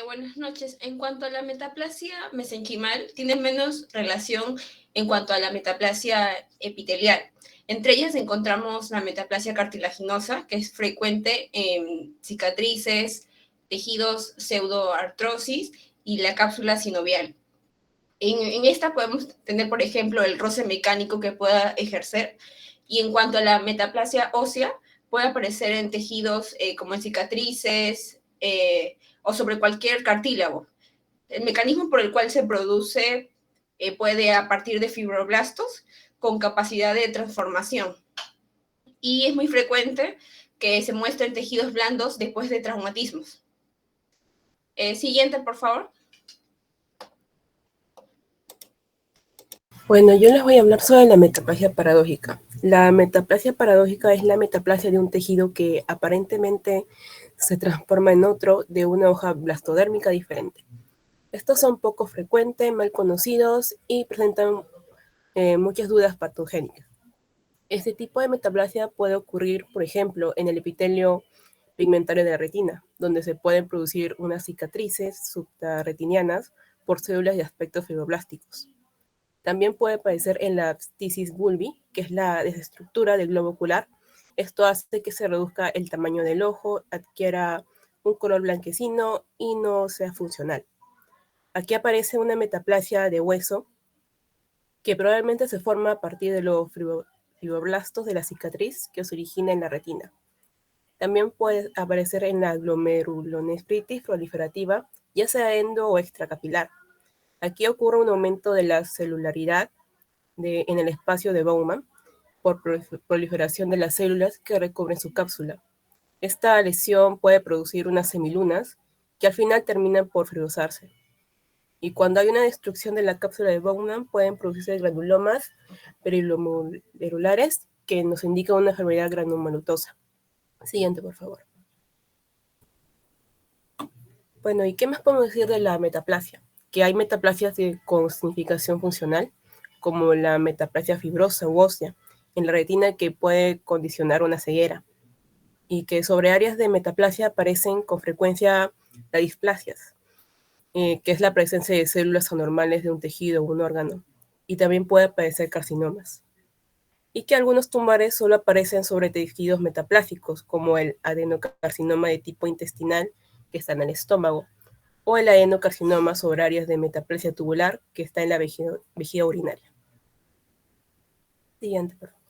Buenas noches. En cuanto a la metaplasia mesenquimal, tiene menos relación en cuanto a la metaplasia epitelial. Entre ellas encontramos la metaplasia cartilaginosa, que es frecuente en cicatrices, tejidos pseudoartrosis y la cápsula sinovial. En esta podemos tener, por ejemplo, el roce mecánico que pueda ejercer. Y en cuanto a la metaplasia ósea, puede aparecer en tejidos como en cicatrices, o sobre cualquier cartílago. El mecanismo por el cual se produce puede a partir de fibroblastos con capacidad de transformación. Y es muy frecuente que se muestren tejidos blandos después de traumatismos. Siguiente, por favor. Bueno, yo les voy a hablar sobre la metaplasia paradójica. La metaplasia paradójica es la metaplasia de un tejido que aparentemente se transforma en otro de una hoja blastodérmica diferente. Estos son poco frecuentes, mal conocidos y presentan muchas dudas patogénicas. Este tipo de metaplasia puede ocurrir, por ejemplo, en el epitelio pigmentario de la retina, donde se pueden producir unas cicatrices subretinianas por células de aspecto fibroblásticos. También puede aparecer en la ptisis bulbi, que es la desestructura del globo ocular. Esto hace que se reduzca el tamaño del ojo, adquiera un color blanquecino y no sea funcional. Aquí aparece una metaplasia de hueso que probablemente se forma a partir de los fibroblastos de la cicatriz que se origina en la retina. También puede aparecer en la glomerulonefritis proliferativa, ya sea endo o extracapilar. Aquí ocurre un aumento de la celularidad en el espacio de Bowman por proliferación de las células que recubren su cápsula. Esta lesión puede producir unas semilunas que al final terminan por fibrosarse. Y cuando hay una destrucción de la cápsula de Bowman, pueden producirse granulomas periglomerares que nos indican una enfermedad granulomalutosa. Siguiente, por favor. Bueno, ¿y qué más podemos decir de la metaplasia? Que hay metaplasias con significación funcional, como la metaplasia fibrosa u ósea en la retina que puede condicionar una ceguera, y que sobre áreas de metaplasia aparecen con frecuencia las displasias, que es la presencia de células anormales de un tejido o un órgano, y también puede aparecer carcinomas. y que algunos tumores solo aparecen sobre tejidos metaplásicos, como el adenocarcinoma de tipo intestinal, que está en el estómago, o el adenocarcinoma sobre áreas de metaplasia tubular, que está en la vejiga urinaria. Siguiente, por favor.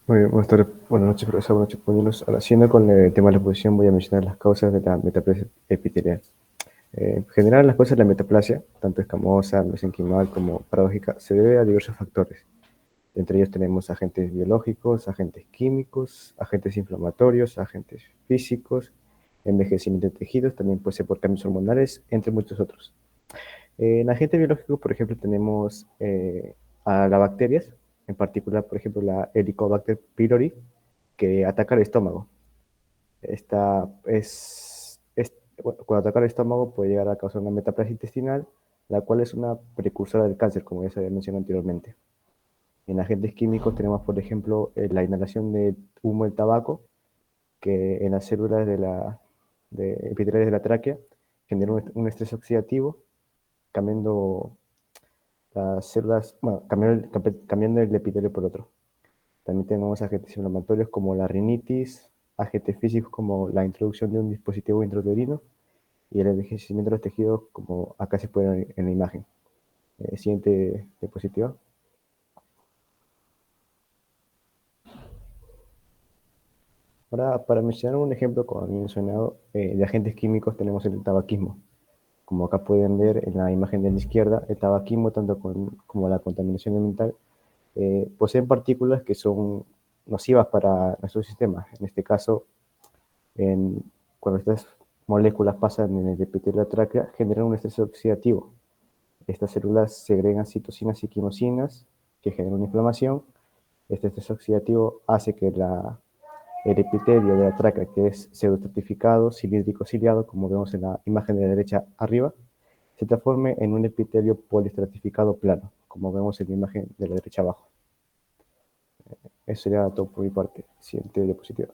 Muy bien, buenas tardes, buenas noches, profesor. Buenas noches, compañeros. Ahora, siguiendo con el tema de la exposición, voy a mencionar las causas de la metaplasia epitelial. En general, las causas de la metaplasia, tanto escamosa, mesenquimal como paradójica, se debe a diversos factores. Entre ellos tenemos agentes biológicos, agentes químicos, agentes inflamatorios, agentes físicos, envejecimiento de tejidos, también puede ser por cambios hormonales, entre muchos otros. En agentes biológicos, por ejemplo, tenemos a las bacterias, en particular, por ejemplo, la Helicobacter pylori, que ataca el estómago. Cuando ataca el estómago puede llegar a causar una metaplasia intestinal, la cual es una precursora del cáncer, como ya se había mencionado anteriormente. En agentes químicos tenemos, por ejemplo, la inhalación de humo del tabaco, que en las células epiteliales de la tráquea genera un estrés oxidativo, cambiando las células, bueno, cambiando el epitelio por otro. También tenemos agentes inflamatorios como la rinitis, agentes físicos como la introducción de un dispositivo intrauterino y el envejecimiento de los tejidos, como acá se puede ver en la imagen. Siguiente diapositiva. Ahora, para mencionar un ejemplo, como había mencionado, de agentes químicos tenemos el tabaquismo. Como acá pueden ver en la imagen de la izquierda, el tabaquismo, tanto como la contaminación ambiental, poseen partículas que son nocivas para nuestro sistema. En este caso, cuando estas moléculas pasan en el epitelio de la tráquea, generan un estrés oxidativo. Estas células segregan citocinas y quimosinas que generan una inflamación. Este estrés oxidativo hace que el epitelio de la tráquea, que es pseudoestratificado, cilíndrico ciliado, como vemos en la imagen de la derecha arriba, se transforme en un epitelio poliestratificado plano, como vemos en la imagen de la derecha abajo. Eso sería todo por mi parte. Siguiente diapositiva.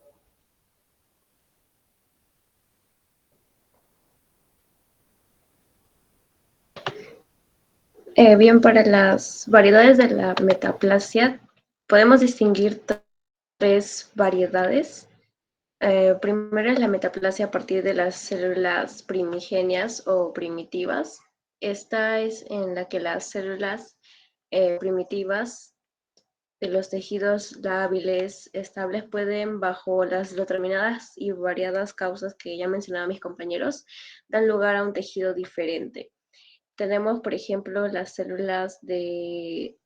Bien, para las variedades de la metaplasia, podemos distinguir tres variedades. Primero es la metaplasia a partir de las células primigenias o primitivas. Esta es en la que las células primitivas de los tejidos lábiles estables pueden, bajo las determinadas y variadas causas que ya mencionaban mis compañeros, dar lugar a un tejido diferente. Tenemos, por ejemplo, las células de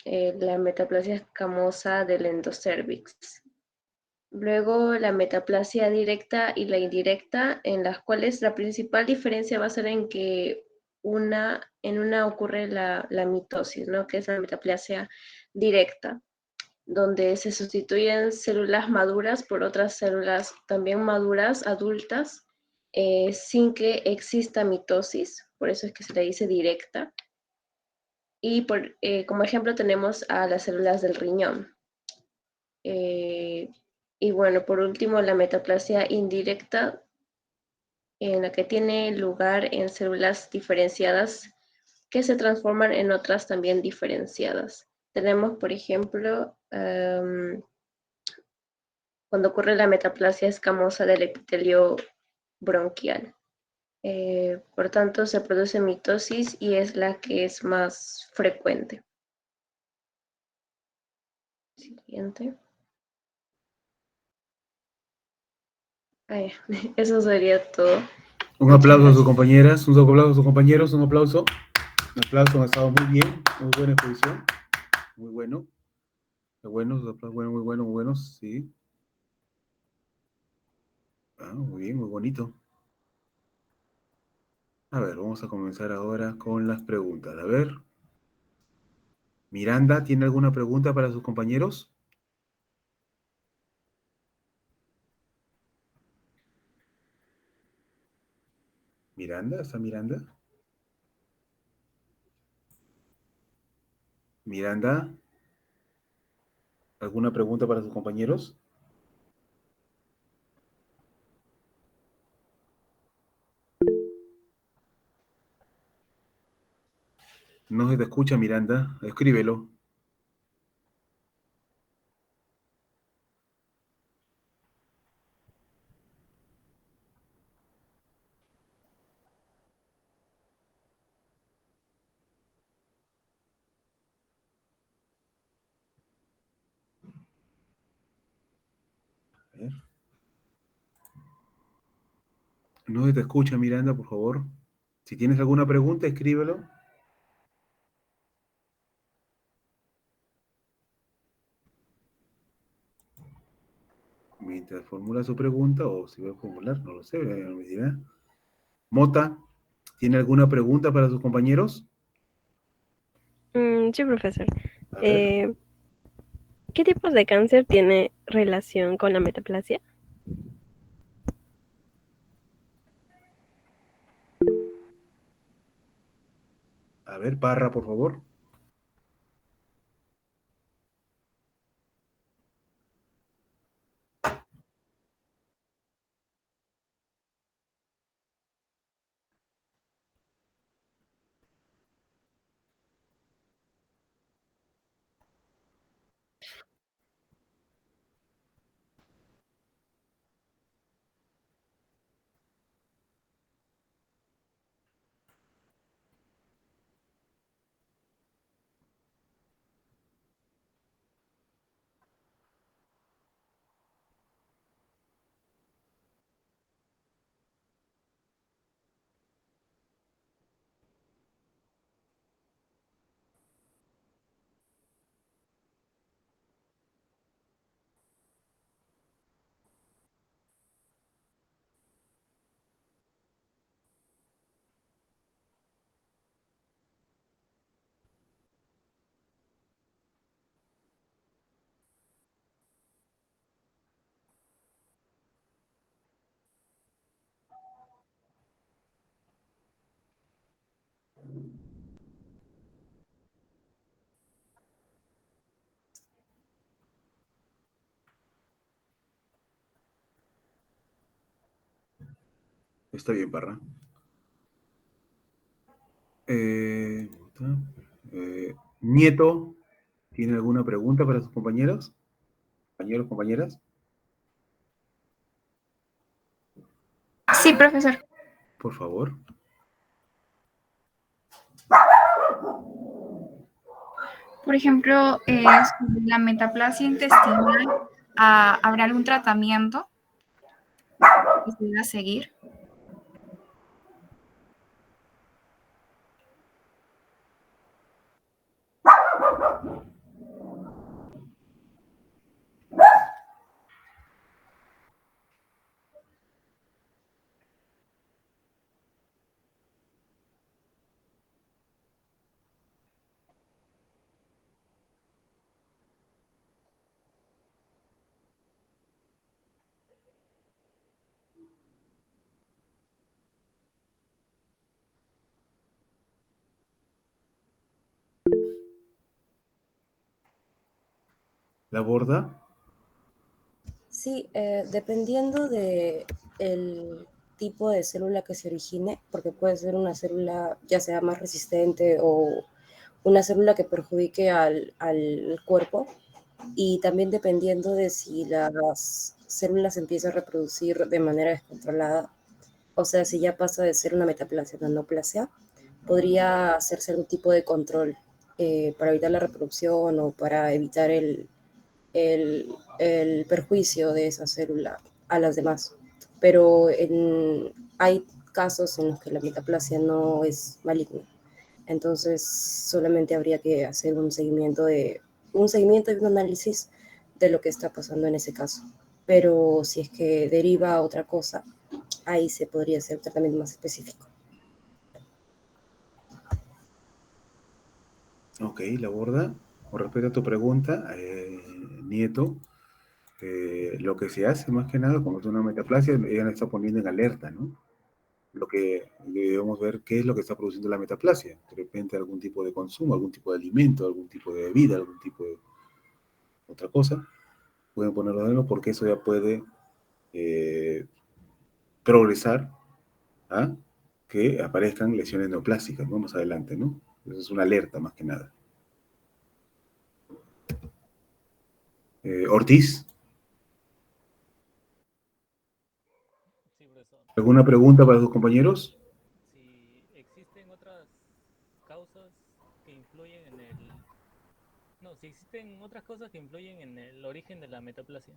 la metaplasia escamosa del endocervix. Luego la metaplasia directa y la indirecta, en las cuales la principal diferencia va a ser en que en una ocurre la mitosis, ¿no? Que es la metaplasia directa, donde se sustituyen células maduras por otras células también maduras, adultas, sin que exista mitosis, por eso es que se le dice directa. Y como ejemplo tenemos a las células del riñón. Y bueno, por último, la metaplasia indirecta, en la que tiene lugar en células diferenciadas que se transforman en otras también diferenciadas. Tenemos, por ejemplo, cuando ocurre la metaplasia escamosa del epitelio bronquial. Por tanto, se produce mitosis y es la que es más frecuente. Siguiente. Eso sería todo. Un Muchas aplauso a sus gracias. compañeras, un aplauso a sus compañeros, un aplauso. Un aplauso, han estado muy bien, muy buena exposición. Muy bueno. Muy buenos, muy bueno, muy buenos, sí. Muy bien, muy bonito. A ver, vamos a comenzar ahora con las preguntas. A ver. Miranda, ¿tiene alguna pregunta para sus compañeros? Miranda, ¿está Miranda? Miranda, ¿alguna pregunta para sus compañeros? No se te escucha, Miranda. Escríbelo. A ver. No se te escucha, Miranda, por favor. Si tienes alguna pregunta, escríbelo. Mientras formula su pregunta, o si va a formular, no lo sé, me dirá. Mota, ¿tiene alguna pregunta para sus compañeros? Sí, profesor. A ver. ¿Qué tipos de cáncer tiene relación con la metaplasia? A ver, Parra, por favor. Está bien, Parra. Eh, Nieto, ¿tiene alguna pregunta para sus compañeros? Compañeros, compañeras. Sí, profesor. Por favor. Por ejemplo, sobre la metaplasia intestinal, ¿habrá algún tratamiento que se deba seguir? ¿La borda? Sí, dependiendo de el tipo de célula que se origine, porque puede ser una célula ya sea más resistente o una célula que perjudique al cuerpo, y también dependiendo de si las células empiezan a reproducir de manera descontrolada, o sea, si ya pasa de ser una metaplasia a una neoplasia, podría hacerse algún tipo de control para evitar la reproducción o para evitar el perjuicio de esa célula a las demás. Pero hay casos en los que la metaplasia no es maligna. Entonces solamente habría que hacer un seguimiento y un análisis de lo que está pasando en ese caso. Pero si es que deriva a otra cosa, ahí se podría hacer un tratamiento más específico. Ok, la borda. Con respecto a tu pregunta, Nieto, lo que se hace más que nada, como es una metaplasia, ella la está poniendo en alerta, ¿no? Lo que debemos ver qué es lo que está produciendo la metaplasia. De repente algún tipo de consumo, algún tipo de alimento, algún tipo de bebida, algún tipo de otra cosa. Pueden ponerlo de nuevo porque eso ya puede progresar a que aparezcan lesiones neoplásicas, ¿no? Más adelante, ¿no? Eso es una alerta más que nada. Ortiz, Sí, profesor. ¿alguna pregunta para sus compañeros? Si existen otras causas que influyen en el... No, si existen otras cosas que influyen en el origen de la metaplasia.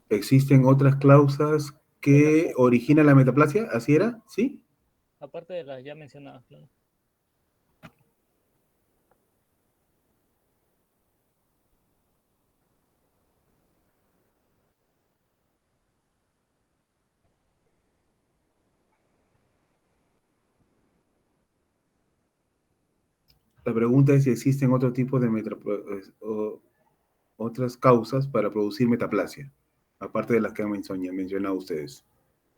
¿Existen otras causas que originan la metaplasia? ¿Así era? ¿Sí? Aparte de las ya mencionadas, claro. La pregunta es si existen otro tipo de otras causas para producir metaplasia, aparte de las que han mencionado ustedes,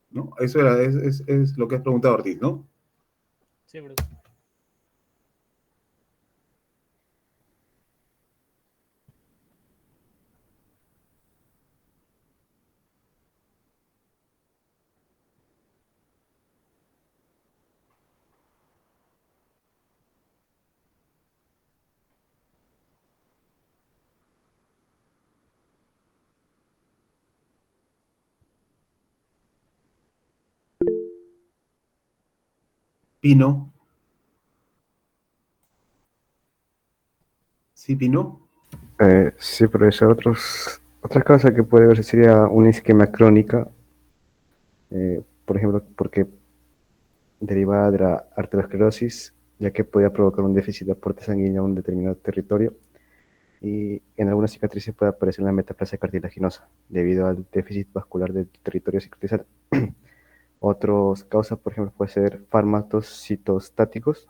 ¿no? Eso era, es lo que has preguntado, Ortiz, ¿no? Sí, profesor. Pino. ¿Sí, Pino? Sí, profesor, otra cosa que puede verse sería una isquemia crónica, por ejemplo, porque derivada de la arteriosclerosis, ya que podía provocar un déficit de aporte sanguíneo a un determinado territorio, y en algunas cicatrices puede aparecer la metaplasia cartilaginosa, debido al déficit vascular del territorio cicatrizal. Otras causas, por ejemplo, pueden ser fármacos citostáticos,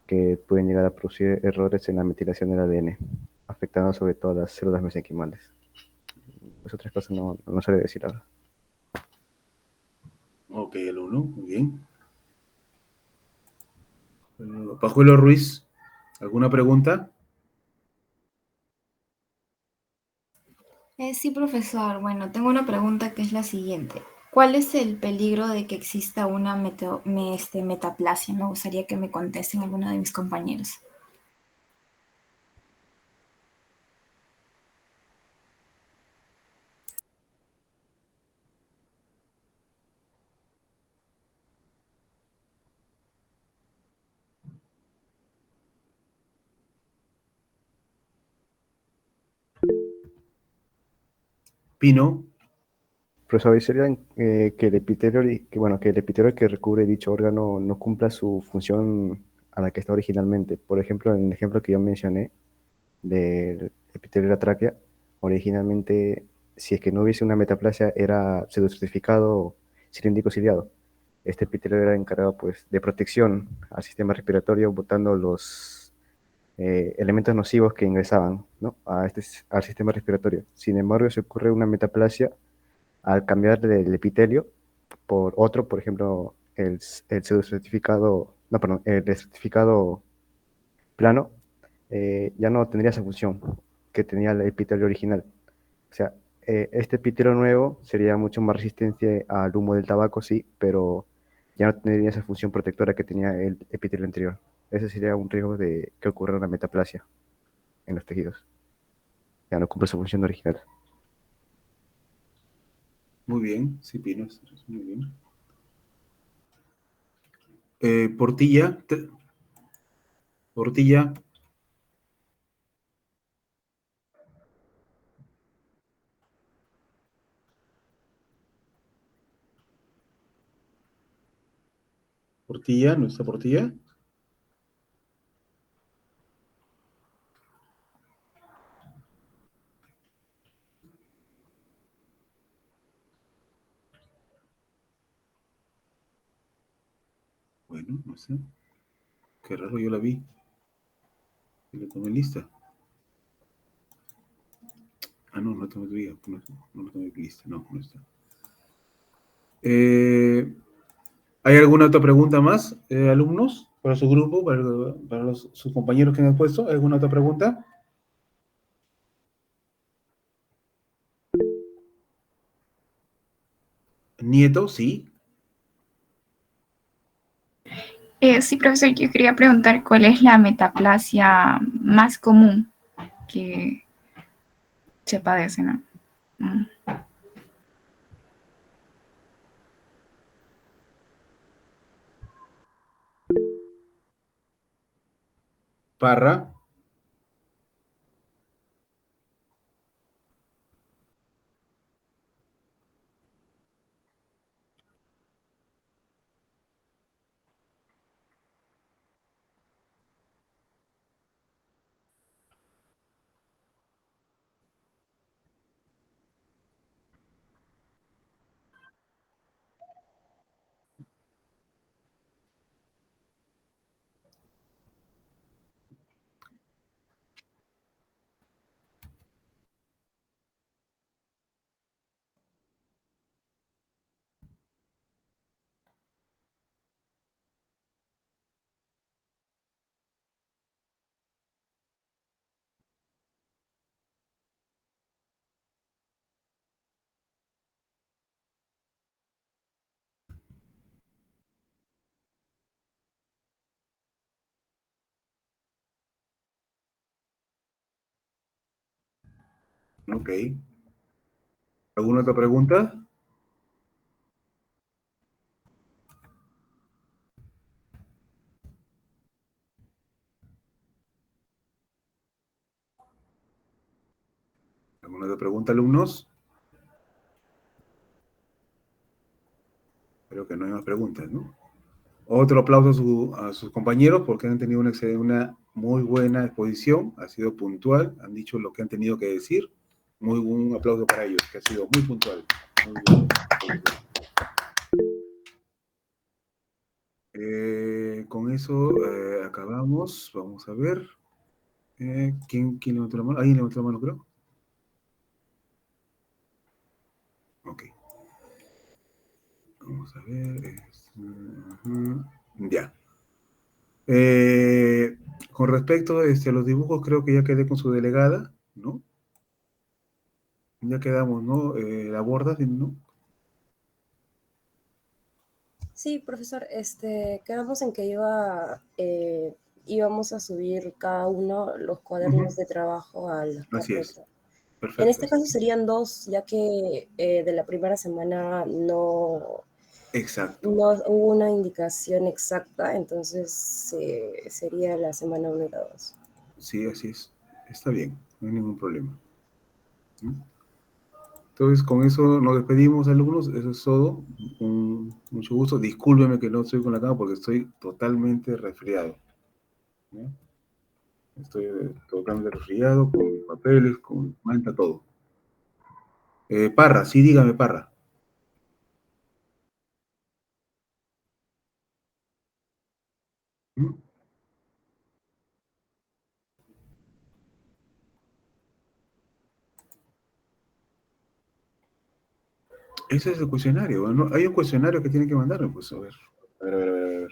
que pueden llegar a producir errores en la metilación del ADN, afectando sobre todo las células mesenquimales. Pues otras cosas no sabría decir ahora. Ok, el uno, muy bien. Pajuelo Ruiz, ¿alguna pregunta? Sí, profesor. Bueno, tengo una pregunta que es la siguiente. ¿Cuál es el peligro de que exista una metaplasia? Me gustaría que me contesten alguno de mis compañeros. Pino. Profesor, sería que el epitelio, que el epitelio que recubre dicho órgano no cumpla su función a la que está originalmente. Por ejemplo, en el ejemplo que yo mencioné del epitelio de la tráquea, originalmente, si es que no hubiese una metaplasia, era pseudoestratificado cilíndrico ciliado. Este epitelio era encargado, pues, de protección al sistema respiratorio, botando los elementos nocivos que ingresaban, ¿no?, al sistema respiratorio. Sin embargo, si ocurre una metaplasia, al cambiar del epitelio por otro, por ejemplo, el pseudoestratificado, no, perdón, el estratificado plano, ya no tendría esa función que tenía el epitelio original. O sea, este epitelio nuevo sería mucho más resistente al humo del tabaco, sí, pero ya no tendría esa función protectora que tenía el epitelio anterior. Ese sería un riesgo de que ocurra una metaplasia en los tejidos. Ya no cumple su función original. Muy bien, sí, Pino, muy bien. Portilla. Portilla. Portilla, ¿no está Portilla? Bueno, no sé. Qué raro, yo la vi. Y la tomé lista. Ah, no, no tomé todavía. No la tomé lista. No, no está. ¿Hay alguna otra pregunta más, alumnos? Para su grupo, para sus compañeros que han puesto. ¿Alguna otra pregunta? Nieto, sí. Sí, profesor, yo quería preguntar cuál es la metaplasia más común que se padece, ¿no? Mm. Parra. Ok. ¿Alguna otra pregunta? ¿Alguna otra pregunta, alumnos? Creo que no hay más preguntas, ¿no? Otro aplauso a sus compañeros porque han tenido una muy buena exposición, ha sido puntual, han dicho lo que han tenido que decir. Muy buen aplauso para ellos, que ha sido muy puntual. Muy bien. Con eso acabamos. Vamos a ver. ¿Quién levantó la mano? ¿Alguien levantó la mano, creo? Ok. Vamos a ver. Ya. Con respecto a los dibujos, creo que ya quedé con su delegada, ¿no? Ya quedamos, ¿no? La borda, ¿no? Sí, profesor, quedamos en que íbamos a subir cada uno los cuadernos de trabajo a la Así es. carpeta. Perfecto. En este caso serían 2, ya que de la primera semana no hubo una indicación exacta, entonces sería la semana 1 y la 2. Sí, así es. Está bien, no hay ningún problema. Entonces, con eso nos despedimos, alumnos. Eso es todo. Mucho gusto. Discúlpeme que no estoy con la cama porque estoy totalmente resfriado. ¿Ya? Estoy totalmente resfriado, con mis papeles, con manta, todo. Parra, sí, dígame, Parra. Ese es el cuestionario, ¿no? Hay un cuestionario que tienen que mandarme, pues, a ver. A ver.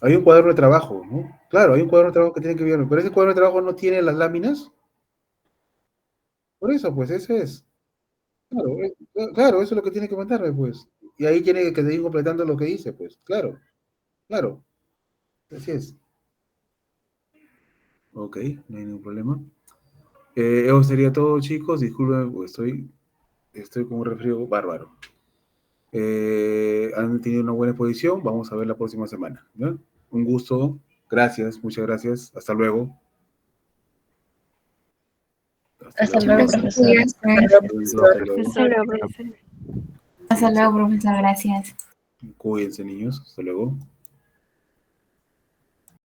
Hay un cuaderno de trabajo, ¿no? Claro, hay un cuaderno de trabajo que tiene que enviarme, pero ese cuaderno de trabajo no tiene las láminas. Por eso, pues, ese es. Claro, eso es lo que tiene que mandarme, pues. Y ahí tiene que seguir completando lo que dice, pues. Claro. Así es. Ok, no hay ningún problema. Eso sería todo, chicos. Disculpen, pues estoy con un resfrío bárbaro. Han tenido una buena exposición. Vamos a ver la próxima semana, ¿no? Un gusto. Gracias, muchas gracias. Hasta luego. Hasta luego, profesor. Hasta luego, profesor. Hasta luego, profesor. Gracias. Cuídense, niños. Hasta luego.